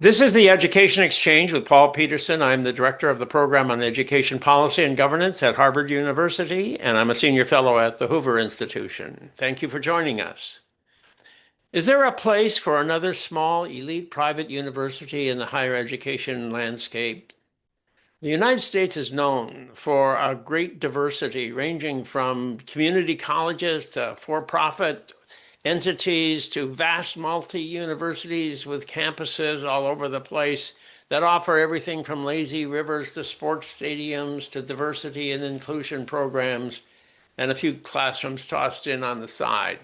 This is the Education Exchange with Paul Peterson. I'm the director of the program on education policy and governance at Harvard University, and I'm a senior fellow at the Hoover Institution. Thank you for joining us. Is there a place for another small elite private university in the higher education landscape? The United States is known for a great diversity, ranging from community colleges to for-profit entities to vast multi-universities with campuses all over the place that offer everything from lazy rivers to sports stadiums to diversity and inclusion programs and a few classrooms tossed in on the side.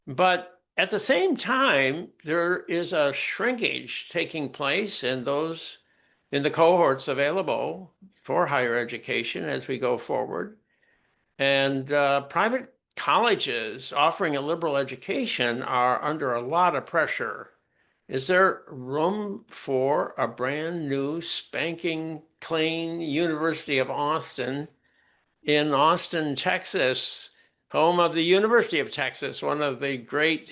But at the same time, there is a shrinkage taking place in the cohorts available for higher education as we go forward. And private colleges offering a liberal education are under a lot of pressure. Is there room for a brand new, spanking clean University of Austin in Austin, Texas, home of the University of Texas, one of the great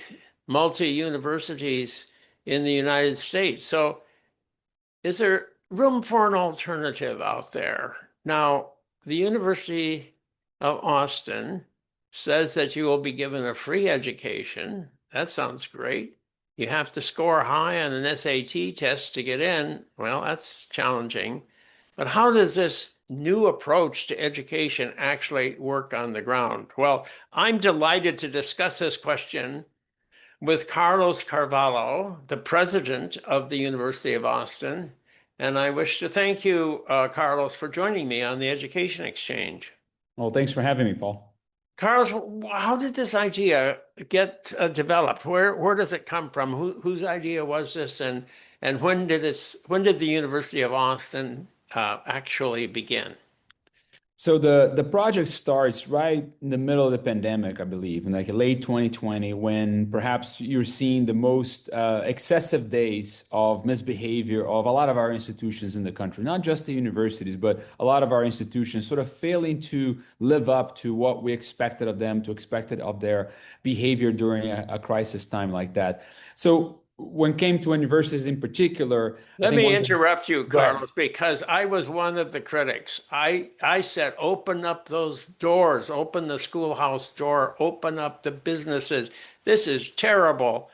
multi-universities in the United States? So is there room for an alternative out there? Now, the University of Austin says that you will be given a free education. That sounds great. You have to score high on an SAT test to get in. Well, that's challenging. But how does this new approach to education actually work on the ground? Well, I'm delighted to discuss this question with Carlos Carvalho, the president of the University of Austin. And I wish to thank you, Carlos, for joining me on the Education Exchange. Well, thanks for having me, Paul. Carlos, how did this idea get developed? Where does it come from? Whose idea was this, and when did the University of Austin actually begin? So the project starts right in the middle of the pandemic, I believe, in like late 2020, when perhaps you're seeing the most excessive days of misbehavior of a lot of our institutions in the country, not just the universities, but a lot of our institutions sort of failing to live up to what we expected of them, to expected of their behavior during a crisis time like that. So when it came to universities in particular, I Let think me one thing, interrupt you, go ahead. Carlos, because I was one of the critics. I said, open up those doors, open the schoolhouse door, open up the businesses. This is terrible.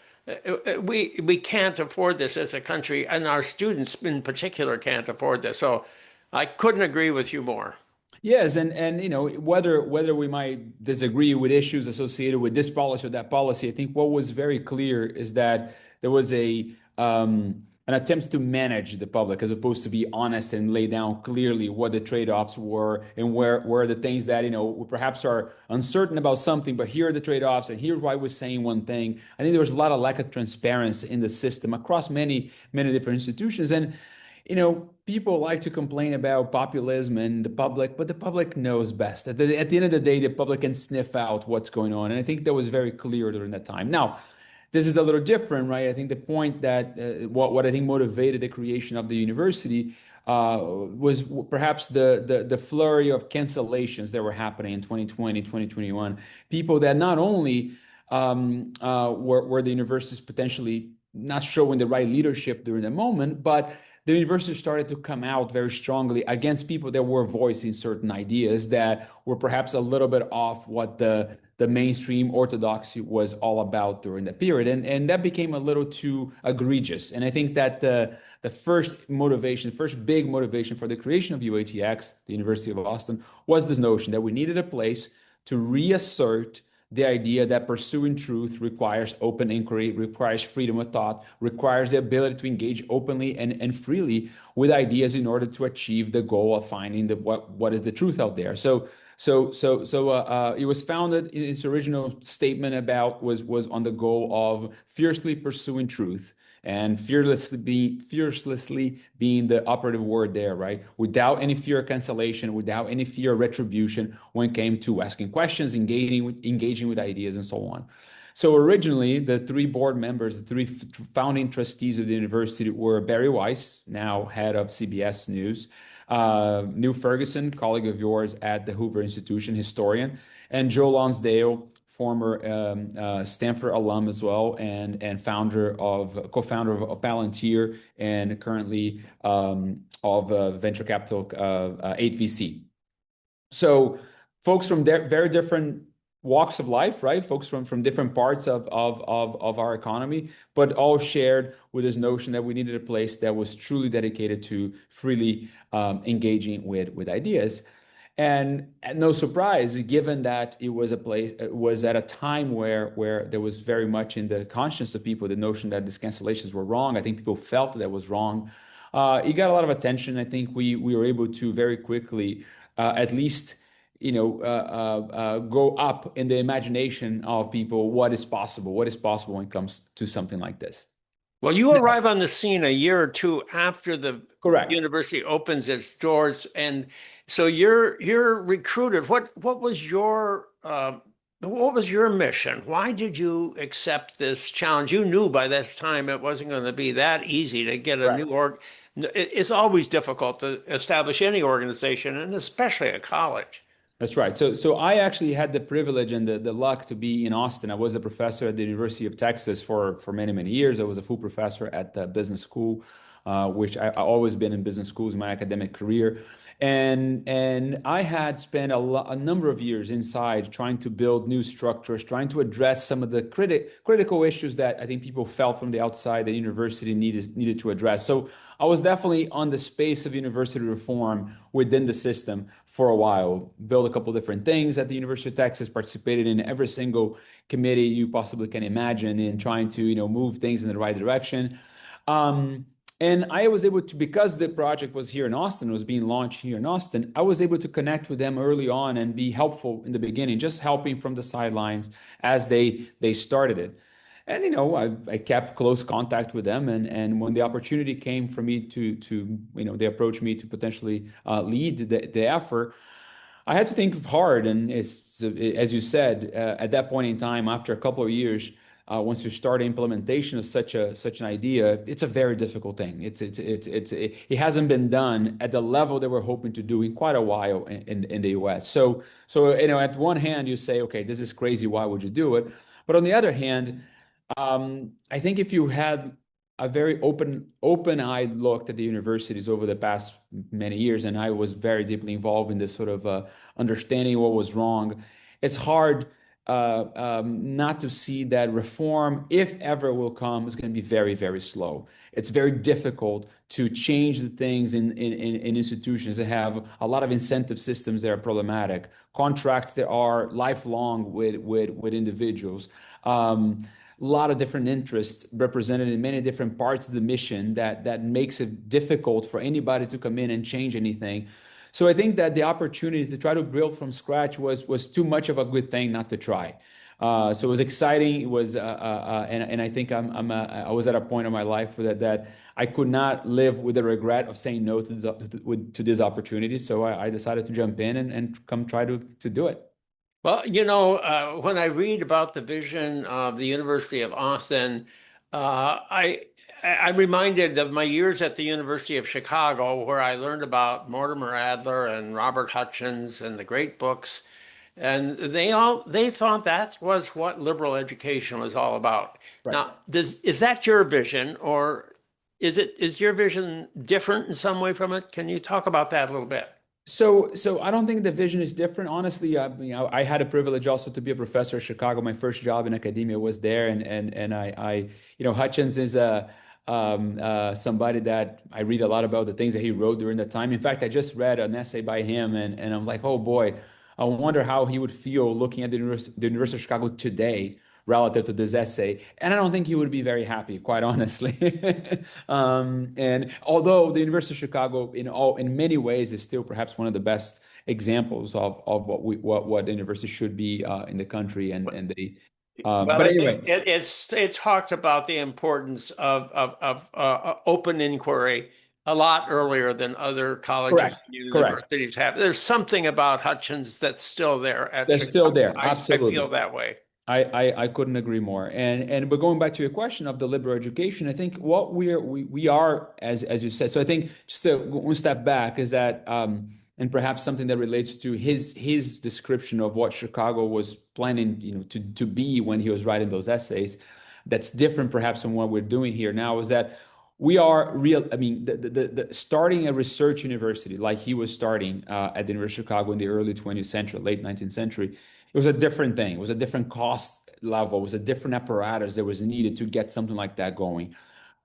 We can't afford this as a country, and our students in particular can't afford this. So I couldn't agree with you more. Yes, and whether we might disagree with issues associated with this policy or that policy, I think what was very clear is that there was a an attempt to manage the public as opposed to be honest and lay down clearly what the trade-offs were and where the things that we perhaps are uncertain about something, but here are the trade-offs and here's why we're saying one thing. I think there was a lot of lack of transparency in the system across many different institutions. And people like to complain about populism and the public, but the public knows best. At the end of the day, the public can sniff out what's going on. And I think that was very clear during that time. Now, this is a little different, right? I think the point that what I think motivated the creation of the university was perhaps the flurry of cancellations that were happening in 2020, 2021. People that not only were the universities potentially not showing the right leadership during the moment, but the university started to come out very strongly against people that were voicing certain ideas that were perhaps a little bit off what the mainstream orthodoxy was all about during that period. And that became a little too egregious. And I think that the first big motivation for the creation of UATX, the University of Austin, was this notion that we needed a place to reassert the idea that pursuing truth requires open inquiry, requires freedom of thought, requires the ability to engage openly and freely with ideas in order to achieve the goal of finding what is the truth out there. So it was founded in its original statement was on the goal of fiercely pursuing truth and fearlessly being the operative word there, right? Without any fear of cancellation, without any fear of retribution when it came to asking questions, engaging with ideas, and so on. So originally, the three board members, the three founding trustees of the university were Barry Weiss, now head of CBS News, Neil Ferguson, colleague of yours at the Hoover Institution, historian, and Joe Lonsdale, former Stanford alum as well, and co-founder of Palantir, and currently of venture capital 8VC. So folks from very different walks of life, right? Folks from different parts of our economy, but all shared with this notion that we needed a place that was truly dedicated to freely engaging with ideas. And no surprise, given that it was at a time where there was very much in the conscience of people the notion that these cancellations were wrong. I think people felt that was wrong. It got a lot of attention. I think we were able to very quickly, at least, go up in the imagination of people what is possible when it comes to something like this. Well, you Now, arrive on the scene a year or two after the correct. university opens its doors, and so you're recruited. What was your mission? Why did you accept this challenge? You knew by this time it wasn't going to be that easy to get a new Correct. org. It's always difficult to establish any organization, and especially a college. That's right. So I actually had the privilege and the luck to be in Austin. I was a professor at the University of Texas for many, many years. I was a full professor at the business school, which I always been in business schools in my academic career. And I had spent a number of years inside trying to build new structures, trying to address some of the critical issues that I think people felt from the outside the university needed to address. So I was definitely on the space of university reform within the system for a while. Built a couple different things at the University of Texas, participated in every single committee you possibly can imagine in trying to, move things in the right direction. Um, and I was able to, because the project was here in Austin, was being launched here in Austin, I was able to connect with them early on and be helpful in the beginning, just helping from the sidelines as they started it. And I kept close contact with them, and when the opportunity came for me to they approached me to potentially lead the effort. I had to think hard, and it's as you said, at that point in time, after a couple of years, once you start implementation of such an idea, it's a very difficult thing. It hasn't been done at the level that we're hoping to do in quite a while in the U.S. So at one hand you say, okay, this is crazy. Why would you do it? But on the other hand, I think if you had a very open-eyed look at the universities over the past many years, and I was very deeply involved in this sort of understanding what was wrong, it's hard not to see that reform, if ever will come, is going to be very, very slow. It's very difficult to change the things in institutions that have a lot of incentive systems that are problematic, contracts that are lifelong with individuals. A lot of different interests represented in many different parts of the mission that makes it difficult for anybody to come in and change anything. So I think that the opportunity to try to build from scratch was too much of a good thing not to try. So it was exciting. It was, and I think I was at a point in my life that I could not live with the regret of saying no to this opportunity. So I decided to jump in and come try to do it. Well, when I read about the vision of the University of Austin, I'm reminded of my years at the University of Chicago, where I learned about Mortimer Adler and Robert Hutchins and the great books, and they thought that was what liberal education was all about. Right. Now, is that your vision, or is your vision different in some way from it? Can you talk about that a little bit? So I don't think the vision is different. Honestly, I had a privilege also to be a professor at Chicago. My first job in academia was there, and Hutchins is somebody that I read a lot about the things that he wrote during that time. In fact, I just read an essay by him, and I'm like, oh boy, I wonder how he would feel looking at the University of Chicago today relative to this essay. And I don't think he would be very happy, quite honestly. And although the University of Chicago, in many ways, is still perhaps one of the best examples of what the university should be in the country, and they. Well, But anyway, it talked about the importance of open inquiry a lot earlier than other colleges correct, and correct. universities have. There's something about Hutchins that's still there at That's still Chicago. there, I feel absolutely. that way. I couldn't agree more. And but going back to your question of the liberal education, I think what we are, as you said. So I think just one step back is that and perhaps something that relates to his description of what Chicago was planning, to be when he was writing those essays. That's different, perhaps, from what we're doing here now. Is that we are real? I mean, the starting a research university like he was starting at the University of Chicago in the early 20th century, late 19th century, it was a different thing. It was a different cost level. It was a different apparatus that was needed to get something like that going.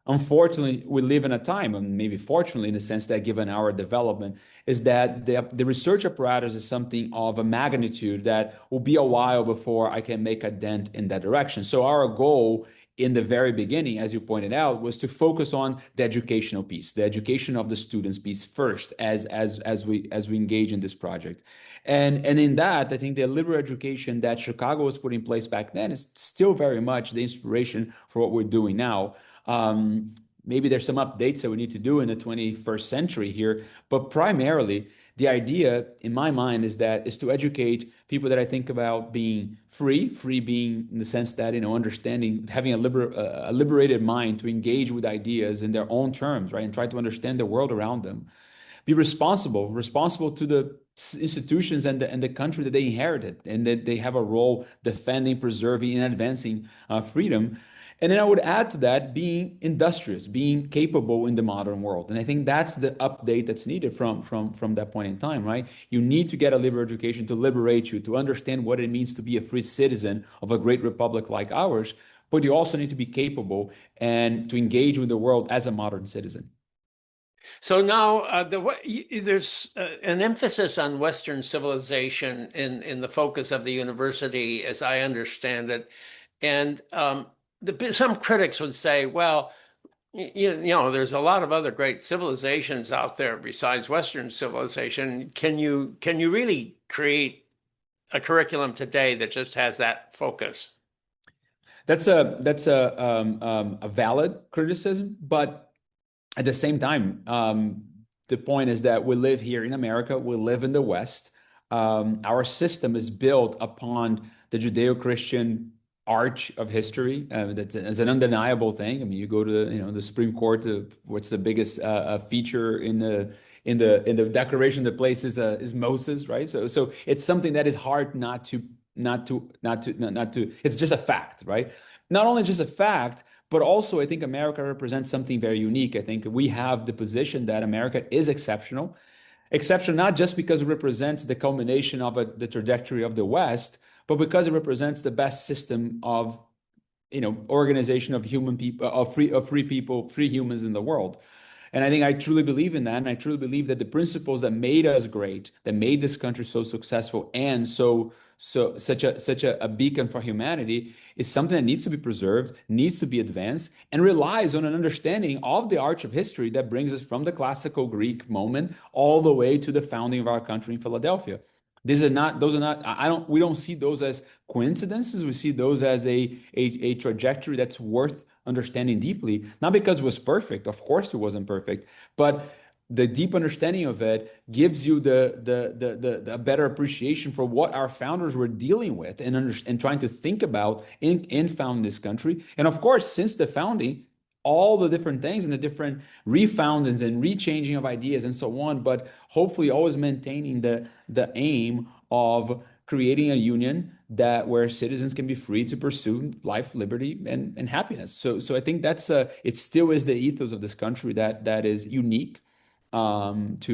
Unfortunately, we live in a time, and maybe fortunately, in the sense that given our development, is that the research apparatus is something of a magnitude that will be a while before I can make a dent in that direction. So our goal in the very beginning, as you pointed out, was to focus on the educational piece, the education of the students piece first, as we engage in this project. And in that, I think the liberal education that Chicago was put in place back then is still very much the inspiration for what we're doing now. Maybe there's some updates that we need to do in the 21st century here, but primarily the idea in my mind is to educate people that I think about being free being in the sense that, understanding, having a liberated mind to engage with ideas in their own terms, right? And try to understand the world around them. Be responsible to the institutions and the country that they inherited, and that they have a role defending, preserving, and advancing freedom. And then I would add to that being industrious, being capable in the modern world. And I think that's the update that's needed from that point in time, right? You need to get a liberal education to liberate you, to understand what it means to be a free citizen of a great republic like ours. But you also need to be capable and to engage with the world as a modern citizen. So now there's an emphasis on Western civilization in the focus of the university, as I understand it. And some critics would say, well, there's a lot of other great civilizations out there besides Western civilization. Can you really create a curriculum today that just has that focus? That's a valid criticism, but at the same time, the point is that we live here in America, we live in the West. Our system is built upon the Judeo-Christian arch of history. That's an undeniable thing. I mean, you go to the Supreme Court. What's the biggest feature in the Declaration of the place is Moses, right? So it's something that is hard not to. It's just a fact, right? Not only just a fact, but also I think America represents something very unique. I think we have the position that America is exceptional. Exceptional not just because it represents the culmination of the trajectory of the West, but because it represents the best system of organization of human people, of free people, free humans in the world. And I think I truly believe in that. And I truly believe that the principles that made us great, that made this country so successful and such a beacon for humanity is something that needs to be preserved, needs to be advanced, and relies on an understanding of the arch of history that brings us from the classical Greek moment all the way to the founding of our country in Philadelphia. Those are not, we don't see those as coincidences. We see those as a trajectory that's worth understanding deeply, not because it was perfect. Of course it wasn't perfect, but the deep understanding of it gives you the better appreciation for what our founders were dealing with and trying to think about in founding this country. And of course, since the founding, all the different things and the different refoundings and rechanging of ideas and so on, but hopefully always maintaining the aim of creating a union where citizens can be free to pursue life, liberty, and happiness. So I think it still is the ethos of this country that is unique as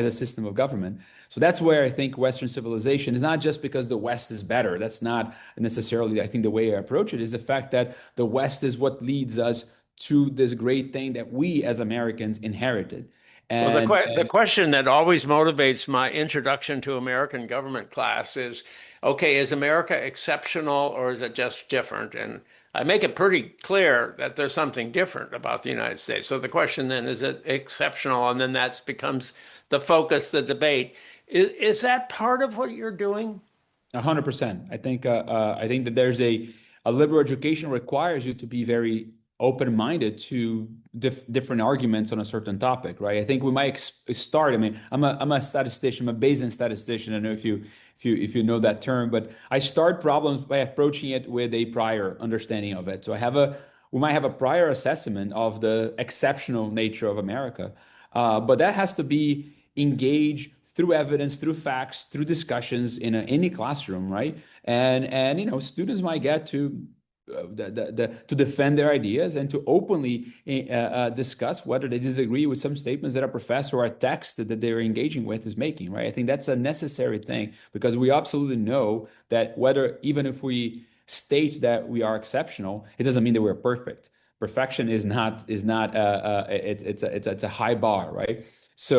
a system of government. So that's where I think Western civilization is not just because the West is better. That's not necessarily, I think, the way I approach it is the fact that the West is what leads us to this great thing that we as Americans inherited. Well, And the question that always motivates my introduction to American government class is, okay, is America exceptional or is it just different? And I make it pretty clear that there's something different about the United States. So the question then, is it exceptional? And then that becomes the focus, the debate. Is that part of what you're doing? 100%. I think that there's a liberal education requires you to be very open-minded to different arguments on a certain topic, right? I think we might start. I mean, I'm a statistician, I'm a Bayesian statistician. I don't know if you know that term, but I start problems by approaching it with a prior understanding of it. So we might have a prior assessment of the exceptional nature of America, but that has to be engage through evidence, through facts, through discussions in any classroom, right? And students might get to to defend their ideas and to openly discuss whether they disagree with some statements that a professor or a text that they're engaging with is making, right? I think that's a necessary thing because we absolutely know that whether even if we state that we are exceptional, it doesn't mean that we're perfect. Perfection is not it's a high bar, right? So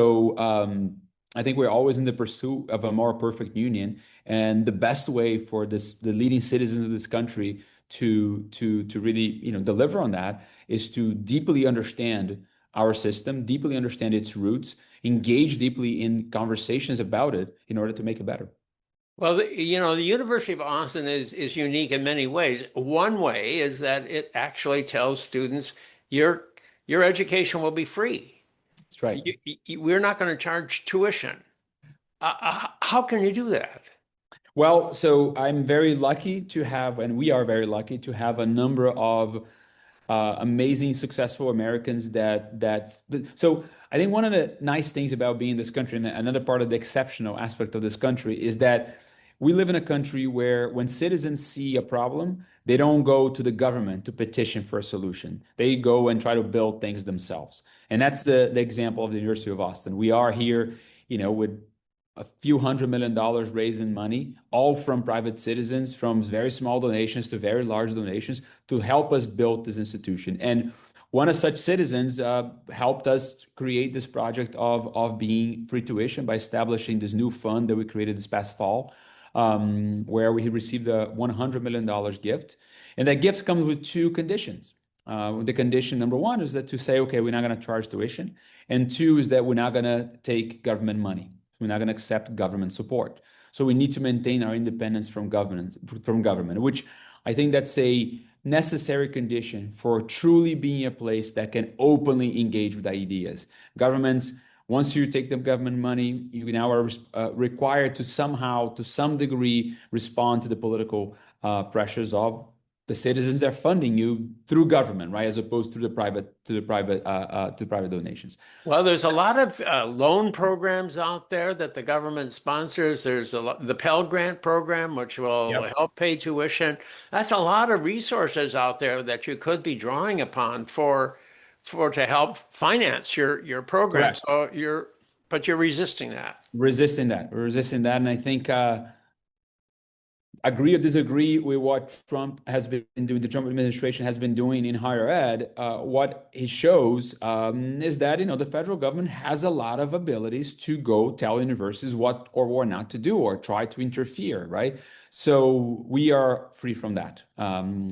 I think we're always in the pursuit of a more perfect union, and the best way for the leading citizens of this country to really deliver on that is to deeply understand our system, deeply understand its roots, engage deeply in conversations about it in order to make it better. Well, the University of Austin is unique in many ways. One way is that it actually tells students your your education will be free. That's right. We're not going to charge tuition. How can you do that? Well, so I'm very lucky to have, and we are very lucky to have a number of amazing, successful Americans so I think one of the nice things about being in this country, and another part of the exceptional aspect of this country, is that we live in a country where when citizens see a problem, they don't go to the government to petition for a solution. They go and try to build things themselves. And that's the example of the University of Austin. We are here, with a few $100 million raising money, all from private citizens, from very small donations to very large donations, to help us build this institution. And one of such citizens helped us create this project of being free tuition by establishing this new fund that we created this past fall, where we received a $100 million gift. And that gift comes with two conditions. The condition number one is that to say, okay, we're not going to charge tuition. And two is that we're not going to take government money. We're not going to accept government support. So we need to maintain our independence from government, which I think that's a necessary condition for truly being a place that can openly engage with ideas. Governments, once you take the government money, you now are required to somehow, to some degree, respond to the political pressures of the citizens that are funding you through government, right, as opposed to the private donations. Well, there's a lot of loan programs out there that the government sponsors. There's the Pell Grant program, which will Yep. help pay tuition. That's a lot of resources out there that you could be drawing upon for to help finance your program. Correct. But you're resisting that. Resisting that. We're resisting that. And I think agree or disagree with what Trump has been doing, the Trump administration has been doing in higher ed, what he shows is that the federal government has a lot of abilities to go tell universities what or what not to do or try to interfere, right? So we are free from that.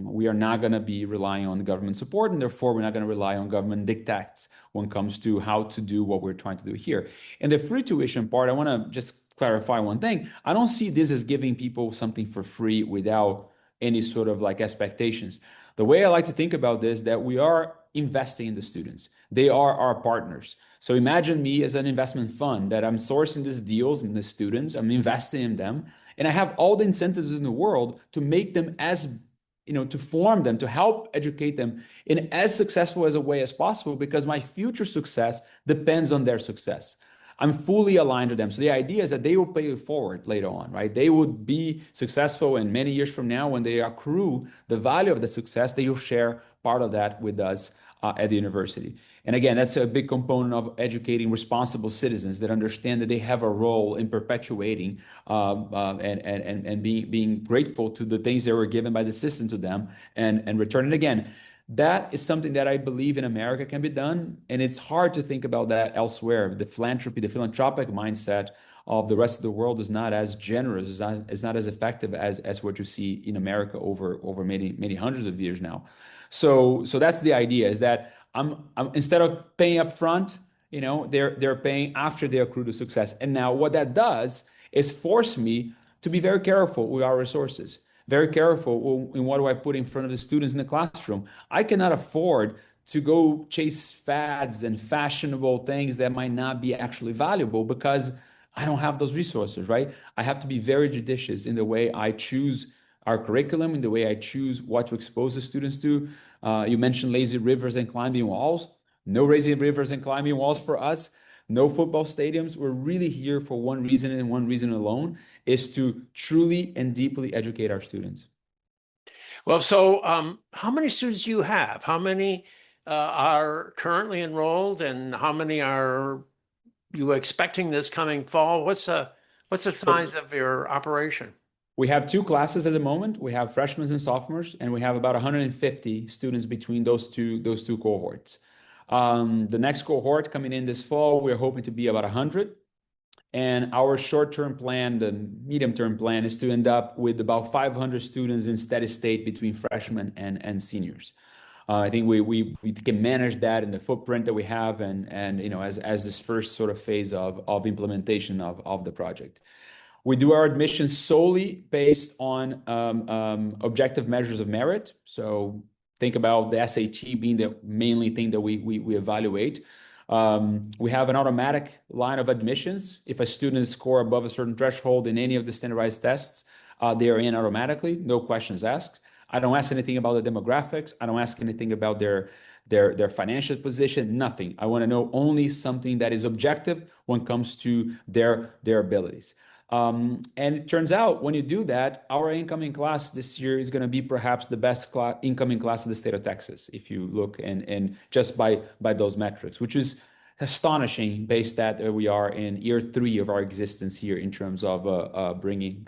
We are not going to be relying on government support, and therefore we're not going to rely on government dictates when it comes to how to do what we're trying to do here. And the free tuition part, I want to just clarify one thing. I don't see this as giving people something for free without any sort of like expectations. The way I like to think about this, that we are investing in the students. They are our partners. So imagine me as an investment fund that I'm sourcing these deals in the students, I'm investing in them, and I have all the incentives in the world to make them to form them, to help educate them in as successful as a way as possible, because my future success depends on their success. I'm fully aligned to them. So the idea is that they will pay it forward later on, right? They would be successful, and many years from now, when they accrue the value of the success, they will share part of that with us at the university. And again, that's a big component of educating responsible citizens that understand that they have a role in perpetuating and being grateful to the things that were given by the system to them and returning again. That is something that I believe in America can be done. And it's hard to think about that elsewhere. The philanthropy, the philanthropic mindset of the rest of the world is not as generous, is not as effective as what you see in America over many hundreds of years now. So that's the idea, is that I'm instead of paying up front, they're paying after they accrue the success. And now what that does is force me to be very careful with our resources, very careful in what do I put in front of the students in the classroom. I cannot afford to go chase fads and fashionable things that might not be actually valuable because I don't have those resources, right? I have to be very judicious in the way I choose our curriculum, in the way I choose what to expose the students to. You mentioned lazy rivers and climbing walls. No lazy rivers and climbing walls for us. no football stadiums. We're really here for one reason and one reason alone, is to truly and deeply educate our students. Well, so how many students do you have? How many are currently enrolled, and how many are you expecting this coming fall? What's the size of your operation? We have two classes at the moment. We have freshmen and sophomores, and we have about 150 students between those two cohorts. The next cohort coming in this fall, we're hoping to be about 100. And our short-term plan, the medium-term plan, is to end up with about 500 students in steady state between freshmen and seniors. I think we can manage that in the footprint that we have, and as this first sort of phase of implementation of the project. We do our admissions solely based on objective measures of merit. So think about the SAT being the mainly thing that we evaluate. We have an automatic line of admissions. If a student score above a certain threshold in any of the standardized tests, they are in automatically, no questions asked. I don't ask anything about the demographics. I don't ask anything about their financial position, nothing. I want to know only something that is objective when it comes to their abilities. And it turns out when you do that, our incoming class this year is going to be perhaps the best incoming class in the state of Texas, if you look and just by those metrics, which is astonishing based that we are in year 3 of our existence here in terms of bringing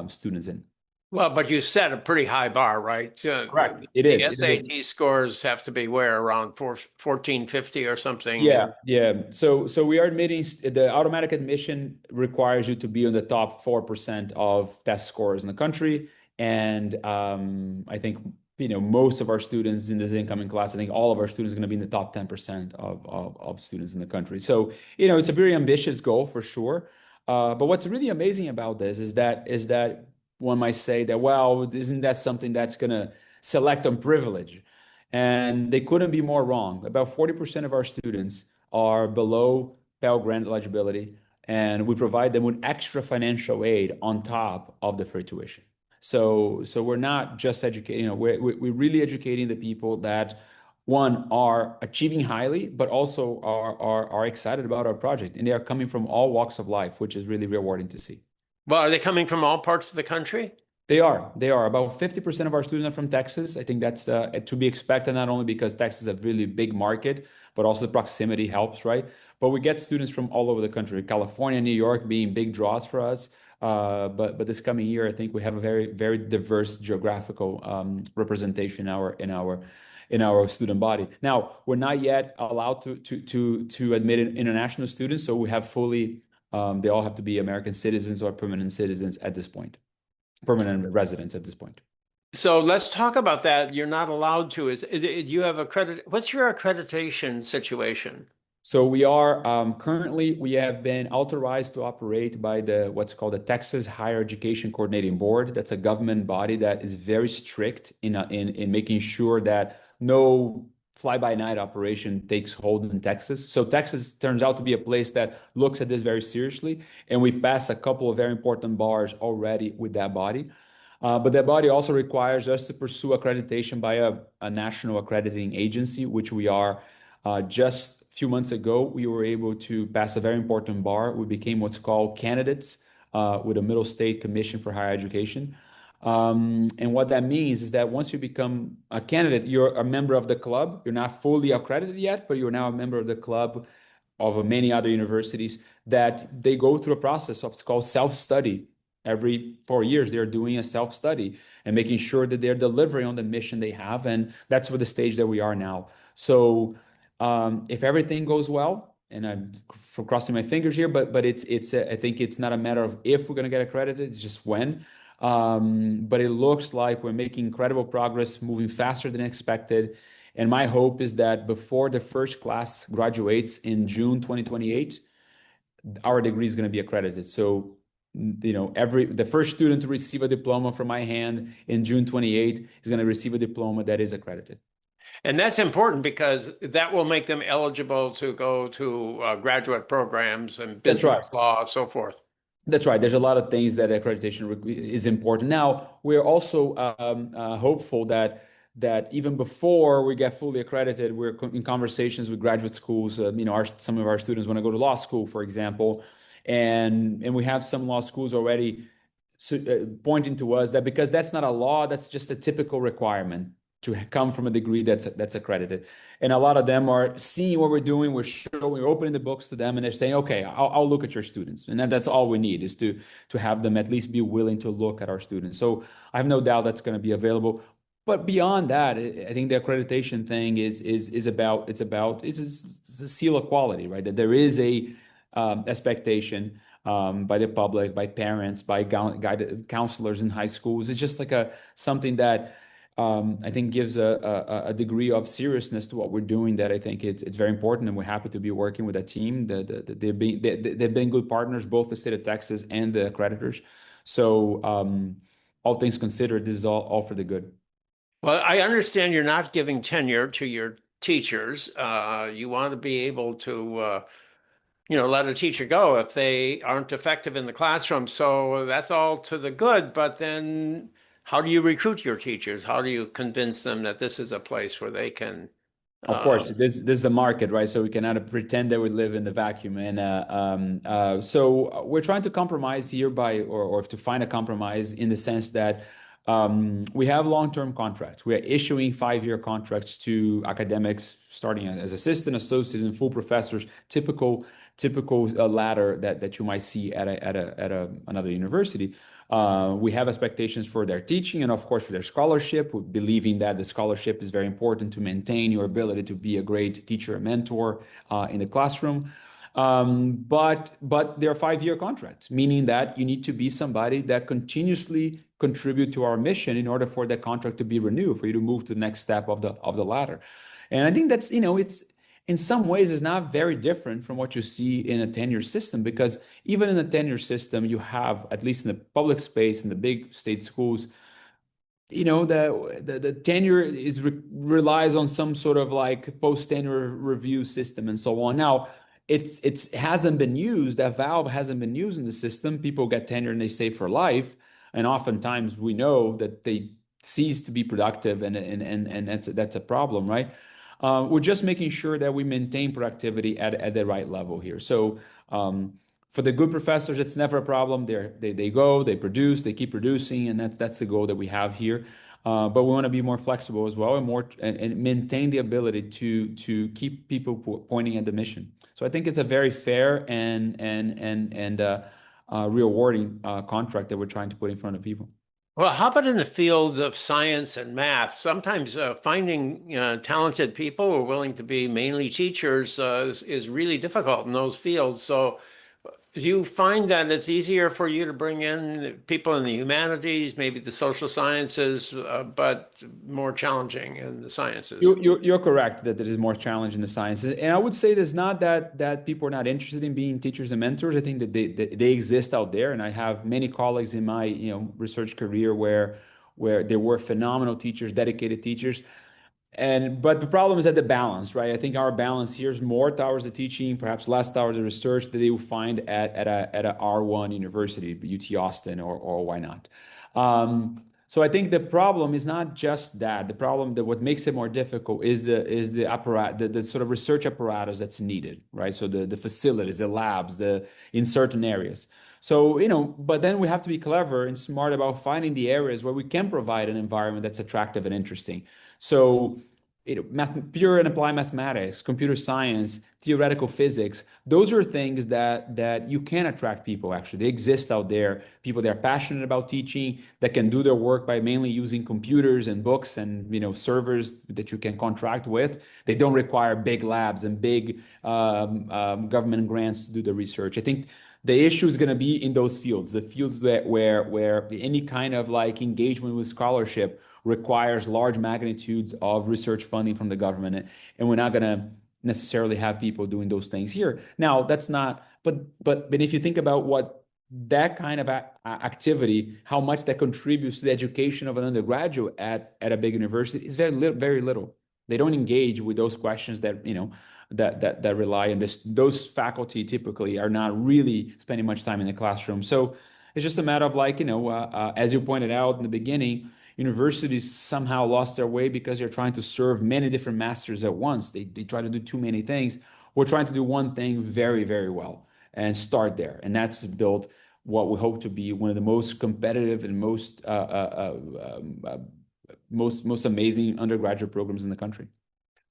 students in. Well, but you set a pretty high bar, right? Correct. It The is. It is a SAT scores have to be where around 1450 or something. Yeah, yeah. So we are admitting the automatic admission requires you to be on the top 4% of test scores in the country. And I think most of our students in this incoming class, I think all of our students are going to be in the top 10% of students in the country. So it's a very ambitious goal for sure. But what's really amazing about this is that one might say that, well, isn't that something that's going to select on privilege? And they couldn't be more wrong. About 40% of our students are below Pell Grant eligibility, and we provide them with extra financial aid on top of the free tuition. So we're not just educating, we're really educating the people that, one, are achieving highly, but also are excited about our project. And they are coming from all walks of life, which is really rewarding to see. Well, are they coming from all parts of the country? They are. They are. About 50% of our students are from Texas. I think that's to be expected, not only because Texas is a really big market, but also the proximity helps, right? But we get students from all over the country, California, New York being big draws for us. But this coming year, I think we have a very, very diverse geographical representation in our student body. Now, we're not yet allowed to admit international students, so we have fully, they all have to be American citizens or permanent citizens at this point. Permanent residents at this point. So let's talk about that. You're not allowed to. You have what's your accreditation situation? So we are currently we have been authorized to operate by what's called the Texas Higher Education Coordinating Board. That's a government body that is very strict in making sure that no fly-by-night operation takes hold in Texas. So Texas turns out to be a place that looks at this very seriously, and we passed a couple of very important bars already with that body. But that body also requires us to pursue accreditation by a national accrediting agency, which we are. Just a few months ago, we were able to pass a very important bar. We became what's called candidates with a Middle State Commission for Higher Education. And what that means is that once you become a candidate, you're a member of the club. You're not fully accredited yet, but you're now a member of the club of many other universities that they go through a process of what's called self-study. Every 4 years, they're doing a self-study and making sure that they're delivering on the mission they have. And that's what the stage that we are now. So if everything goes well, and I'm for crossing my fingers here, but I think it's not a matter of if we're going to get accredited, it's just when. But it looks like we're making incredible progress, moving faster than expected. And my hope is that before the first class graduates in June 2028, our degree is going to be accredited. So, the first student to receive a diploma from my hand in June 28 is going to receive a diploma that is accredited. And that's important because that will make them eligible to go to graduate programs and That's right. business law, so forth. That's right. There's a lot of things that accreditation is important. Now, we're also hopeful that that even before we get fully accredited, we're in conversations with graduate schools. Some of our students want to go to law school, for example, and we have some law schools already pointing to us that because that's not a law, that's just a typical requirement to come from a degree that's accredited. And a lot of them are seeing what we're doing. We're opening the books to them, and they're saying, "Okay, I'll look at your students." And that's all we need is to have them at least be willing to look at our students. So I have no doubt that's going to be available. But beyond that, I think the accreditation thing is about it's a seal of quality, right? That there is a expectation by the public, by parents, by guided counselors in high schools. It's just like a something that I think gives a degree of seriousness to what we're doing that I think it's very important, and we're happy to be working with that team. They've been good partners, both the state of Texas and the accreditors. So all things considered, this is all for the good. Well, I understand you're not giving tenure to your teachers. You want to be able to, let a teacher go if they aren't effective in the classroom. So that's all to the good. But then how do you recruit your teachers? How do you convince them that this is a place where they can? Of Uh, course, this is the market, right? So we cannot pretend that we live in the vacuum. And so we're trying to compromise here or to find a compromise in the sense that we have long-term contracts. We are issuing 5-year contracts to academics, starting as assistant, associates, and full professors. Typical ladder that you might see at another university. We have expectations for their teaching and, of course, for their scholarship, believing that the scholarship is very important to maintain your ability to be a great teacher and mentor in the classroom. But there are 5-year contracts, meaning that you need to be somebody that continuously contribute to our mission in order for that contract to be renewed, for you to move to the next step of the ladder. And I think that's, it's in some ways is not very different from what you see in a tenure system, because even in a tenure system, you have, at least in the public space, in the big state schools, the tenure relies on some sort of like post tenure review system and so on. Now, it hasn't been used. That valve hasn't been used in the system. People get tenure and they stay for life, and oftentimes we know that they cease to be productive, and that's a problem, right? We're just making sure that we maintain productivity at the right level here. So for the good professors, it's never a problem. They go, they produce, they keep producing, and that's the goal that we have here. But we want to be more flexible as well, and maintain the ability to keep people pointing at the mission. So I think it's a very fair and rewarding contract that we're trying to put in front of people. well, how about in the fields of science and math? Sometimes finding talented people who are willing to be mainly teachers is really difficult in those fields. So do you find that it's easier for you to bring in people in the humanities, maybe the social sciences, but more challenging in the sciences? You're correct that there is more challenge in the sciences, and I would say there's not that people are not interested in being teachers and mentors. I think that they exist out there, and I have many colleagues in my research career where they were phenomenal teachers, dedicated teachers, but the problem is at the balance, right? I think our balance here is more towards the teaching, perhaps less towards the research that they will find at a R1 university, UT Austin or why not? So I think the problem is not just that. The problem that what makes it more difficult is the apparatus, the sort of research apparatus that's needed, right? So the facilities, the labs, in certain areas. So, but then we have to be clever and smart about finding the areas where we can provide an environment that's attractive and interesting. So, pure and applied mathematics, computer science, theoretical physics, those are things that you can attract people actually. They exist out there, people that are passionate about teaching, that can do their work by mainly using computers and books and servers that you can contract with. They don't require big labs and big government grants to do the research. I think the issue is going to be in those fields, the fields where any kind of like engagement with scholarship requires large magnitudes of research funding from the government, and we're not going to necessarily have people doing those things here. Now, that's not, but if you think about what that kind of activity, how much that contributes to the education of an undergraduate at a big university, is very little. They don't engage with those questions that that rely on this. Those faculty typically are not really spending much time in the classroom. So it's just a matter of like as you pointed out in the beginning, universities somehow lost their way because they're trying to serve many different masters at once. They try to do too many things. We're trying to do one thing very, very well and start there. And that's build what we hope to be one of the most competitive and most amazing undergraduate programs in the country.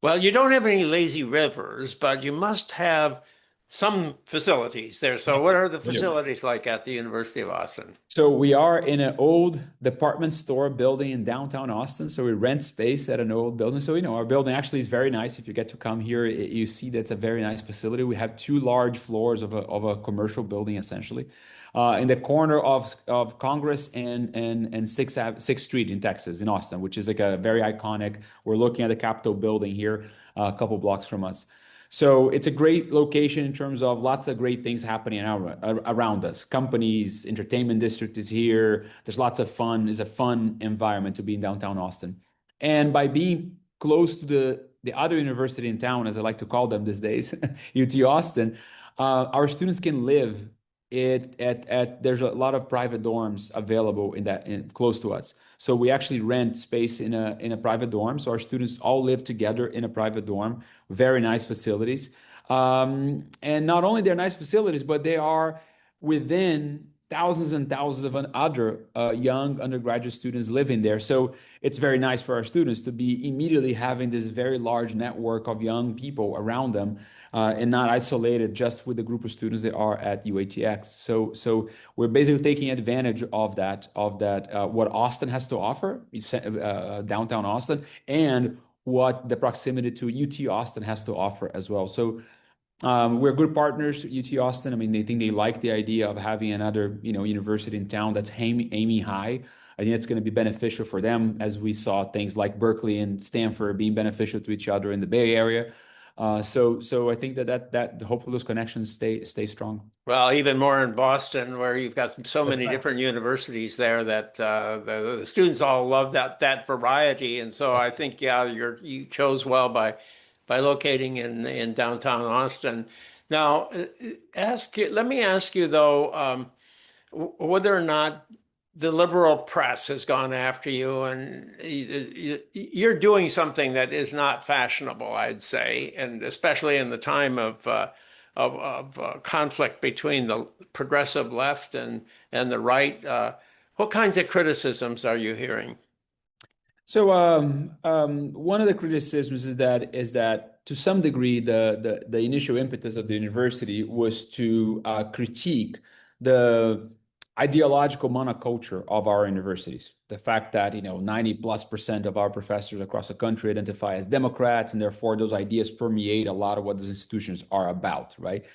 Well, you don't have any lazy rivers, but you must have some facilities there. So what are the facilities like at the University of Austin? So we are in an old department store building in downtown Austin. So we rent space at an old building. So, our building actually is very nice. If you get to come here, you see that's a very nice facility. We have two large floors of a commercial building, essentially, in the corner of Congress and Sixth Street in Texas, in Austin, which is like a very iconic. We're looking at the Capitol building here, a couple blocks from us. So it's a great location in terms of lots of great things happening around us. Companies, entertainment district is here. There's lots of fun. It's a fun environment to be in downtown Austin. And by being close to the other university in town, as I like to call them these days, UT Austin, our students can live there's a lot of private dorms available close to us. So we actually rent space in a private dorm. So our students all live together in a private dorm. Very nice facilities. And not only they're nice facilities, but they are within thousands and thousands of other young undergraduate students living there. So it's very nice for our students to be immediately having this very large network of young people around them, and not isolated just with the group of students that are at UATX. So we're basically taking advantage of that what Austin has to offer, downtown Austin, and what the proximity to UT Austin has to offer as well. So we're good partners at UT Austin. I mean, they think they like the idea of having another, university in town that's aiming high. I think it's going to be beneficial for them, as we saw things like Berkeley and Stanford being beneficial to each other in the Bay Area. So I think that hopefully those connections stay strong. Well, even more in Boston, where you've got so many different universities there that the students all love that variety. And so I think, yeah, you chose well by locating in downtown Austin. Now, let me ask you though, whether or not the liberal press has gone after you, and you're doing something that is not fashionable, I'd say, and especially in the time of conflict between the progressive left and the right. What kinds of criticisms are you hearing? So one of the criticisms is that to some degree the initial impetus of the university was to critique the ideological monoculture of our universities. The fact that 90+% of our professors across the country identify as Democrats, and therefore those ideas permeate a lot of what those institutions are about, right?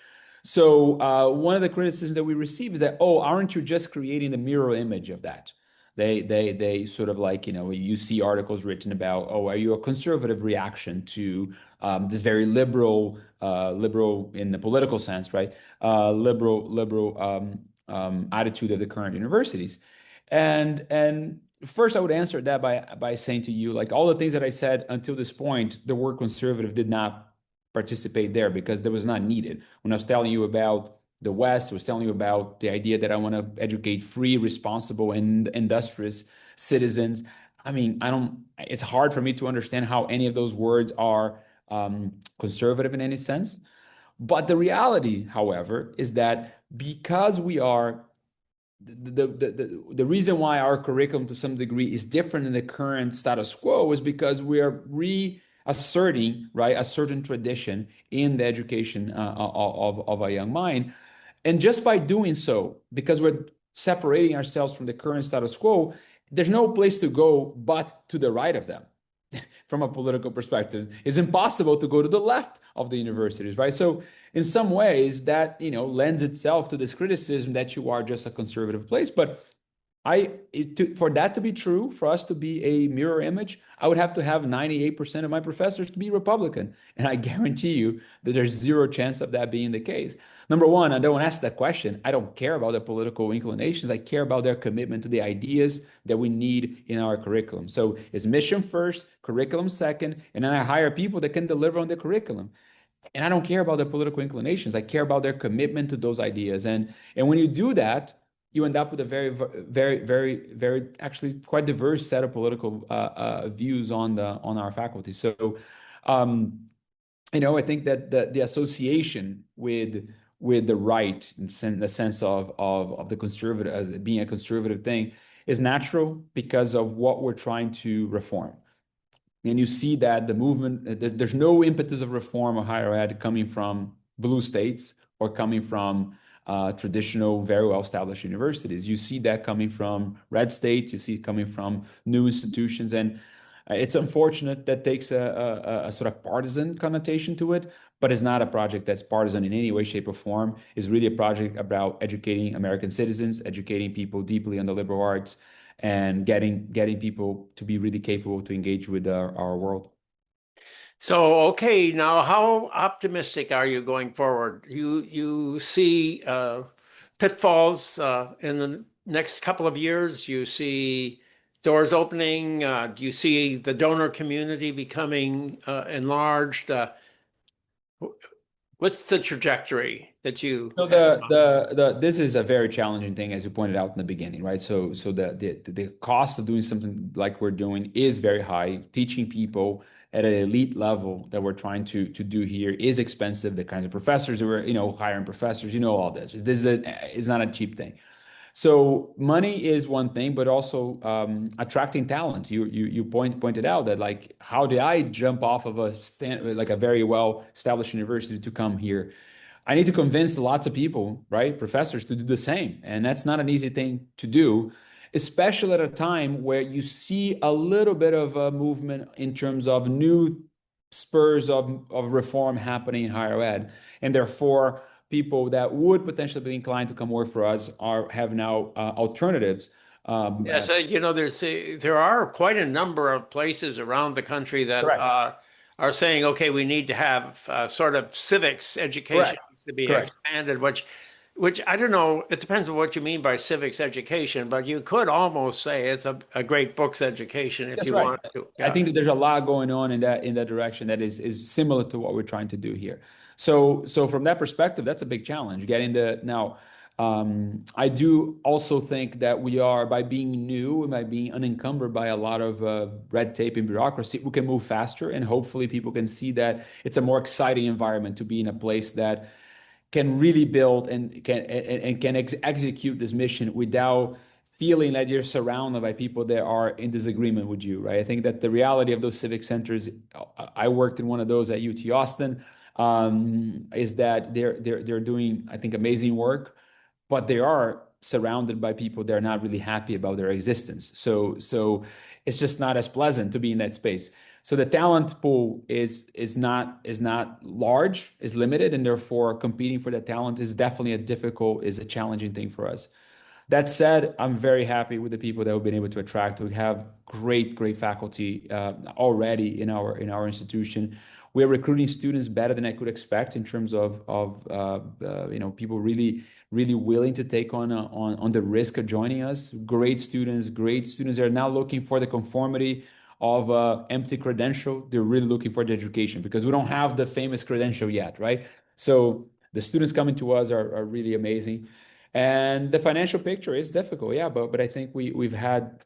So one of the criticisms that we receive is that, oh, aren't you just creating the mirror image of that? They sort of like, you see articles written about, oh, are you a conservative reaction to this very liberal in the political sense, right? Liberal attitude of the current universities. And first, I would answer that by saying to you, like all the things that I said until this point, the word conservative did not participate there because there was not needed. When I was telling you about the West, I was telling you about the idea that I want to educate free, responsible, and industrious citizens. I mean, it's hard for me to understand how any of those words are conservative in any sense. But the reality, however, is that because we are the reason why our curriculum to some degree is different than the current status quo is because we are reasserting, right, a certain tradition in the education of a young mind. And just by doing so, because we're separating ourselves from the current status quo, there's no place to go but to the right of them. From a political perspective, it's impossible to go to the left of the universities, right? So in some ways that, lends itself to this criticism that you are just a conservative place. But for that to be true, for us to be a mirror image, I would have to have 98% of my professors to be Republican. And I guarantee you that there's zero chance of that being the case. Number one, I don't ask that question. I don't care about their political inclinations. I care about their commitment to the ideas that we need in our curriculum. So it's mission first, curriculum second, and then I hire people that can deliver on the curriculum. And I don't care about their political inclinations. I care about their commitment to those ideas. And when you do that, you end up with a very actually quite diverse set of political views on the on our faculty. So, um, I think that the association with the right, in the sense of the conservative as being a conservative thing, is natural because of what we're trying to reform. And you see that the movement, there's no impetus of reform of higher ed coming from blue states or coming from traditional, very well-established universities. You see that coming from red states, you see it coming from new institutions, and it's unfortunate that takes a sort of partisan connotation to it, but it's not a project that's partisan in any way, shape, or form. It's really a project about educating American citizens, educating people deeply on the liberal arts, and getting people to be really capable to engage with our world. So, okay, now how optimistic are you going forward? You see pitfalls in the next couple of years? You see doors opening? Do you see the donor community becoming enlarged? What's the trajectory that you So have? the this is a very challenging thing, as you pointed out in the beginning, right? So the cost of doing something like we're doing is very high. Teaching people at an elite level that we're trying to do here is expensive. The kinds of professors that we're, hiring professors, all this. This is it's not a cheap thing. So money is one thing, but also attracting talent. You pointed out that, like, how did I jump off of like a very well established university to come here? I need to convince lots of people, right, professors, to do the same, and that's not an easy thing to do, especially at a time where you see a little bit of a movement in terms of new spurs of reform happening in higher ed, and therefore people that would potentially be inclined to come work for us have now alternatives. Um, uh, Yes, there are quite a number of places around the country that Correct. are saying, okay, we need to have sort of civics education Correct. to be Correct. expanded, which I don't know. It depends on what you mean by civics education, but you could almost say it's a great books education if That's you right. want to. I Yeah. think that there's a lot going on in that direction that is similar to what we're trying to do here. So from that perspective, that's a big challenge. Getting the now, I do also think that we are, by being new and by being unencumbered by a lot of red tape and bureaucracy, we can move faster, and hopefully people can see that it's a more exciting environment to be in a place that can really build and can execute this mission without feeling that you're surrounded by people that are in disagreement with you, right? I think that the reality of those civic centers, I worked in one of those at UT Austin, is that they're doing, I think, amazing work, but they are surrounded by people that are not really happy about their existence. So it's just not as pleasant to be in that space. So the talent pool is not large, is limited, and therefore competing for that talent is definitely a challenging thing for us. That said, I'm very happy with the people that we've been able to attract. We have great faculty already in our institution. We're recruiting students better than I could expect in terms of people really willing to take on the risk of joining us. Great students are now looking for the conformity of empty credential. They're really looking for the education because we don't have the famous credential yet, right? So the students coming to us are really amazing. And the financial picture is difficult, yeah, but I think we've had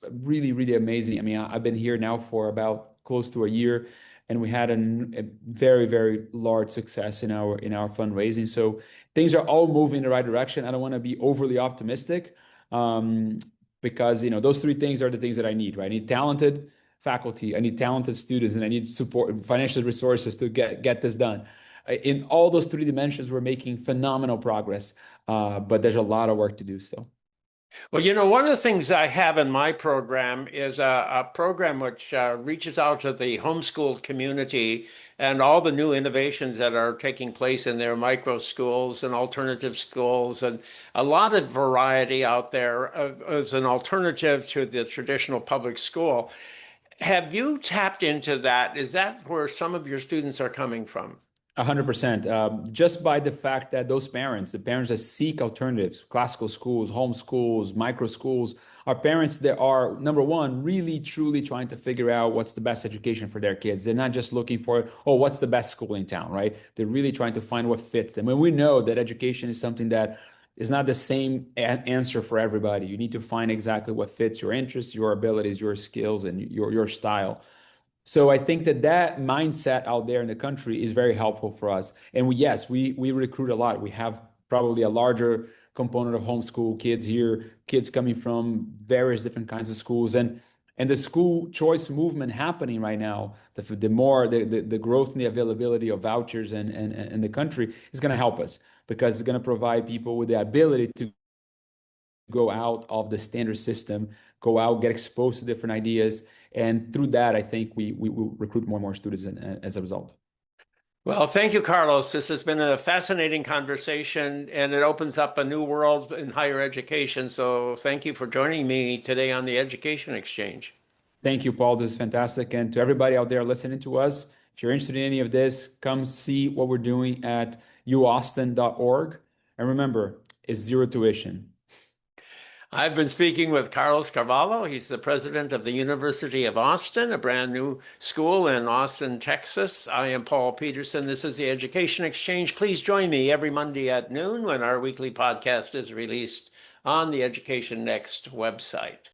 really amazing. I mean, I've been here now for about close to a year, and we had a very large success in our fundraising. So things are all moving in the right direction. I don't want to be overly optimistic, because those three things are the things that I need, right? I need talented faculty, I need talented students, and I need support, financial resources to get this done. In all those three dimensions, we're making phenomenal progress, but there's a lot of work to do still. Well, one of the things I have in my program is a program which reaches out to the homeschooled community and all the new innovations that are taking place in their micro schools and alternative schools, and a lot of variety out there as an alternative to the traditional public school. Have you tapped into that? Is that where some of your students are coming from? 100%. Just by the fact that those parents, the parents that seek alternatives, classical schools, home schools, micro schools, are parents that are, number one, really truly trying to figure out what's the best education for their kids. They're not just looking for, oh, what's the best school in town, right? They're really trying to find what fits them. And we know that education is something that is not the same answer for everybody. You need to find exactly what fits your interests, your abilities, your skills, and your style. So I think that that mindset out there in the country is very helpful for us. And yes, we recruit a lot. We have probably a larger component of homeschool kids here, kids coming from various different kinds of schools, and the school choice movement happening right now. The more the growth and the availability of vouchers and the country is going to help us because it's going to provide people with the ability to go out of the standard system, go out, get exposed to different ideas. And through that, I think we will recruit more and more students as a result. Well, thank you, Carlos. This has been a fascinating conversation and it opens up a new world in higher education. So thank you for joining me today on the Education Exchange. Thank you, Paul. This is fantastic. And to everybody out there listening to us, if you're interested in any of this, come see what we're doing at uaustin.org. And remember, it's zero tuition. I've been speaking with Carlos Carvalho. He's the president of the University of Austin, a brand new school in Austin, Texas. I am Paul Peterson. This is the Education Exchange. Please join me every Monday at noon when our weekly podcast is released on the Education Next website.